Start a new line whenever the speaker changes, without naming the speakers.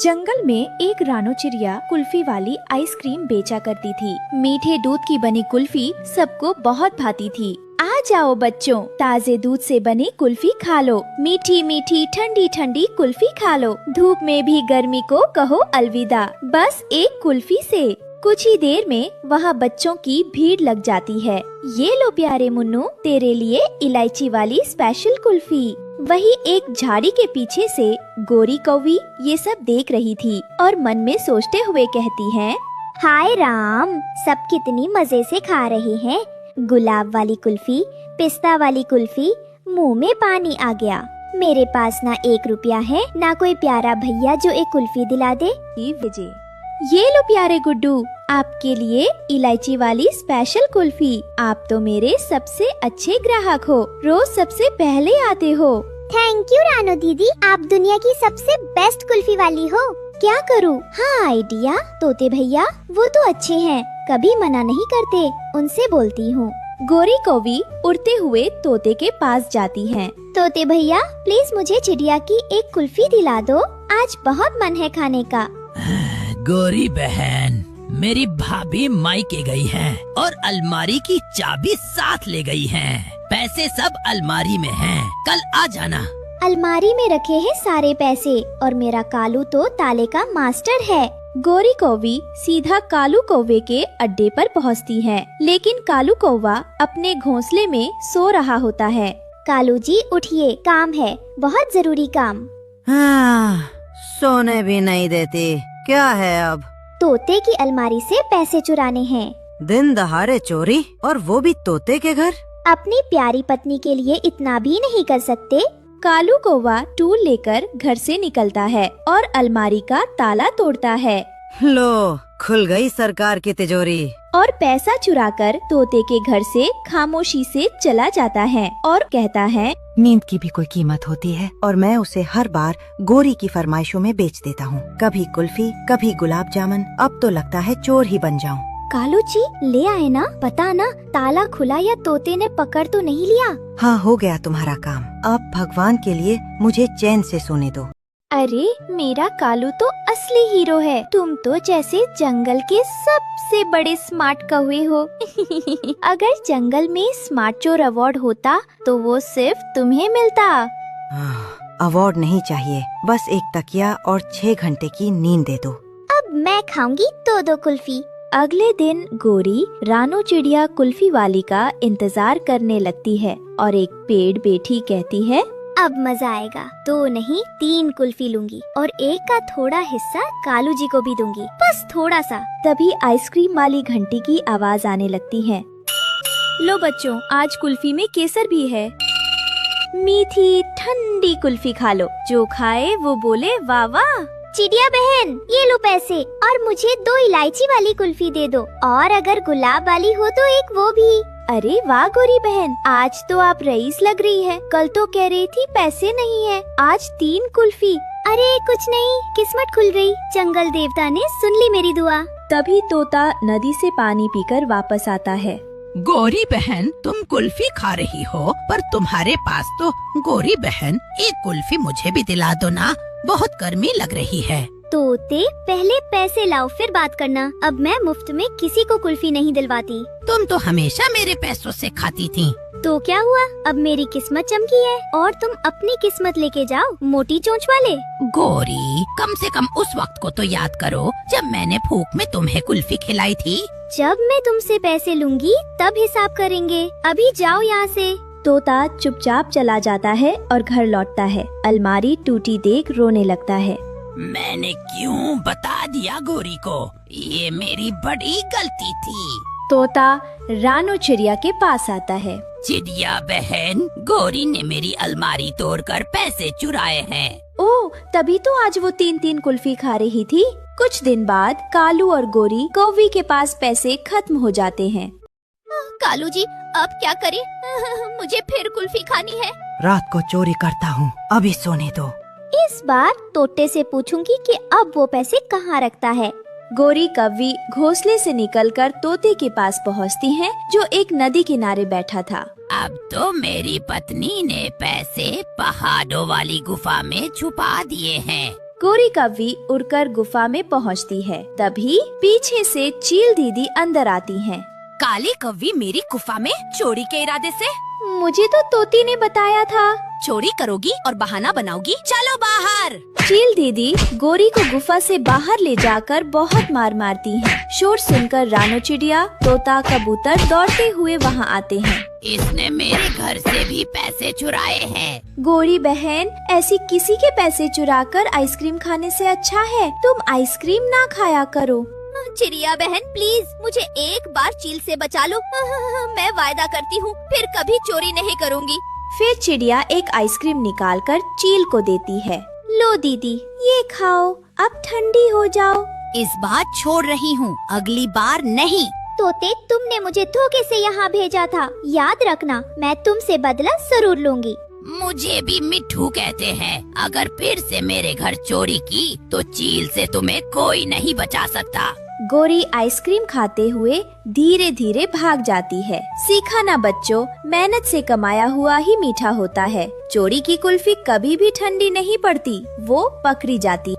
जंगल में एक रानो चिड़िया कुल्फी वाली आइसक्रीम बेचा करती थी। मीठे दूध की बनी कुल्फी सबको बहुत भाती थी। आ जाओ बच्चों, ताजे दूध से बनी कुल्फी खा लो, मीठी मीठी ठंडी ठंडी कुल्फी खा लो, धूप में भी गर्मी को कहो अलविदा, बस एक कुल्फी से। कुछ ही देर में वहाँ बच्चों की भीड़ लग जाती है। ये लो प्यारे मुन्नू, तेरे लिए इलायची वाली स्पेशल कुल्फी। वही एक झाड़ी के पीछे से गोरी कौवी ये सब देख रही थी और मन में सोचते हुए कहती है,
हाय राम, सब कितनी मजे से खा रहे हैं। गुलाब वाली कुल्फी, पिस्ता वाली कुल्फी, मुंह में पानी आ गया। मेरे पास ना 1 रुपया है, ना कोई प्यारा भैया जो एक कुल्फी दिला दे।
ये लो प्यारे गुड्डू, आपके लिए इलायची वाली स्पेशल कुल्फी। आप तो मेरे सबसे अच्छे ग्राहक हो, रोज सबसे पहले आते हो।
थैंक यू रानो दीदी, आप दुनिया की सबसे बेस्ट कुल्फी वाली हो। क्या करूँ? हाँ आइडिया, तोते भैया वो तो अच्छे हैं, कभी मना नहीं करते, उनसे बोलती हूँ।
गोरी कौवी उड़ते हुए तोते के पास जाती है।
तोते भैया प्लीज मुझे चिड़िया की एक कुल्फी दिला दो, आज बहुत मन है खाने का।
गोरी बहन, मेरी भाभी मायके गई हैं और अलमारी की चाबी साथ ले गई हैं। पैसे सब अलमारी में हैं, कल आ जाना।
अलमारी में रखे हैं सारे पैसे और मेरा कालू तो ताले का मास्टर है।
गोरी कौवी सीधा कालू कौवे के अड्डे पर पहुंचती है, लेकिन कालू कौवा अपने घोंसले में सो रहा होता है।
कालू जी उठिए, काम है, बहुत जरूरी काम।
हाँ, सोने भी नहीं देती, क्या है अब?
तोते की अलमारी से पैसे चुराने हैं।
दिन दहाड़े चोरी, और वो भी तोते के घर।
अपनी प्यारी पत्नी के लिए इतना भी नहीं कर सकते।
कालू कौवा टूल लेकर घर से निकलता है और अलमारी का ताला तोड़ता है।
लो, खुल गई सरकार की तिजोरी।
और पैसा चुराकर तोते के घर से खामोशी से चला जाता है और कहता है,
नींद की भी कोई कीमत होती है और मैं उसे हर बार गोरी की फरमाइशों में बेच देता हूँ। कभी कुल्फी, कभी गुलाब जामुन, अब तो लगता है चोर ही बन जाऊँ।
कालू जी ले आए ना, पता ना ताला खुला या तोते ने पकड़ तो नहीं लिया।
हाँ, हो गया तुम्हारा काम। अब भगवान के लिए मुझे चैन से सोने दो।
अरे मेरा कालू तो असली हीरो है, तुम तो जैसे जंगल के सबसे बड़े स्मार्ट कौवे हो। अगर जंगल में स्मार्ट चोर अवार्ड होता तो वो सिर्फ तुम्हें मिलता।
अवार्ड नहीं चाहिए, बस एक तकिया और 6 घंटे की नींद दे दो।
अब मैं खाऊंगी 2-2 कुल्फी।
अगले दिन गोरी रानो चिड़िया कुल्फी वाली का इंतजार करने लगती है और एक पेड़ बैठी कहती है,
अब मजा आएगा। 2 नहीं 3 कुल्फी लूंगी और एक का थोड़ा हिस्सा कालू जी को भी दूंगी, बस थोड़ा सा।
तभी आइसक्रीम वाली घंटी की आवाज आने लगती है। लो बच्चों, आज कुल्फी में केसर भी है, मीठी ठंडी कुल्फी खा लो, जो खाए वो बोले वाह वाह।
चिड़िया बहन ये लो पैसे और मुझे 2 इलायची वाली कुल्फी दे दो, और अगर गुलाब वाली हो तो एक वो भी।
अरे वाह गोरी बहन, आज तो आप रईस लग रही है, कल तो कह रही थी पैसे नहीं है, आज 3 कुल्फी।
अरे कुछ नहीं, किस्मत खुल गई, जंगल देवता ने सुन ली मेरी दुआ।
तभी तोता नदी से पानी पीकर वापस आता है।
गोरी बहन, तुम कुल्फी खा रही हो, पर तुम्हारे पास तो गोरी बहन एक कुल्फी मुझे भी दिला दो ना, बहुत गर्मी लग रही है।
तोते पहले पैसे लाओ फिर बात करना, अब मैं मुफ्त में किसी को कुल्फी नहीं दिलवाती।
तुम तो हमेशा मेरे पैसों से खाती थी।
तो क्या हुआ, अब मेरी किस्मत चमकी है और तुम अपनी किस्मत लेके जाओ, मोटी चोंच वाले।
गोरी, कम से कम उस वक्त को तो याद करो जब मैंने भूख में तुम्हें कुल्फी खिलाई थी।
जब मैं तुमसे पैसे लूंगी तब हिसाब करेंगे, अभी जाओ यहाँ से।
तोता चुपचाप चला जाता है और घर लौटता है। अलमारी टूटी देख रोने लगता है।
मैंने क्यों बता दिया गोरी को, ये मेरी बड़ी गलती थी।
तोता रानो चिड़िया के पास आता है।
चिड़िया बहन, गोरी ने मेरी अलमारी तोड़कर पैसे चुराए हैं।
ओह, तभी तो आज वो 3-3 कुल्फी खा रही थी। कुछ दिन बाद कालू और गोरी कौवी के पास पैसे खत्म हो जाते हैं।
कालू जी अब क्या करें? मुझे फिर कुल्फी खानी है।
रात को चोरी करता हूँ, अभी सोने दो।
इस बार तोते से पूछूंगी कि अब वो पैसे कहाँ रखता है।
गोरी कौवी घोंसले से निकलकर तोते के पास पहुँचती है, जो एक नदी किनारे बैठा था।
अब तो मेरी पत्नी ने पैसे पहाड़ों वाली गुफा में छुपा दिए हैं।
गोरी कौवी उड़कर गुफा में पहुंचती है। तभी पीछे से चील दीदी अंदर आती हैं।
काली कौवी मेरी गुफा में चोरी के इरादे से?
मुझे तो तोती ने बताया था।
चोरी करोगी और बहाना बनाओगी? चलो बाहर।
चील दीदी गोरी को गुफा से बाहर ले जाकर बहुत मार मारती हैं। शोर सुनकर रानो चिड़िया, तोता, कबूतर दौड़ते हुए वहाँ आते हैं।
इसने मेरे घर से भी पैसे चुराए हैं।
गोरी बहन, ऐसी किसी के पैसे चुराकर आइसक्रीम खाने से अच्छा है तुम आइसक्रीम ना खाया करो।
चिड़िया बहन प्लीज मुझे एक बार चील से बचा लो। मैं वायदा करती हूँ फिर कभी चोरी नहीं करूँगी।
फिर चिड़िया एक आइसक्रीम निकालकर चील को देती है। लो दीदी, ये खाओ, अब ठंडी हो जाओ।
इस बार छोड़ रही हूँ, अगली बार नहीं।
तोते, तुमने मुझे धोखे से यहाँ भेजा था, याद रखना मैं तुमसे बदला जरूर लूंगी।
मुझे भी मिट्ठू कहते हैं। अगर फिर से मेरे घर चोरी की तो चील से तुम्हें कोई नहीं बचा सकता।
गोरी आइसक्रीम खाते हुए धीरे धीरे भाग जाती है। सीखा ना बच्चों, मेहनत से कमाया हुआ ही मीठा होता है। चोरी की कुल्फी कभी भी ठंडी नहीं पड़ती, वो पकड़ी जाती।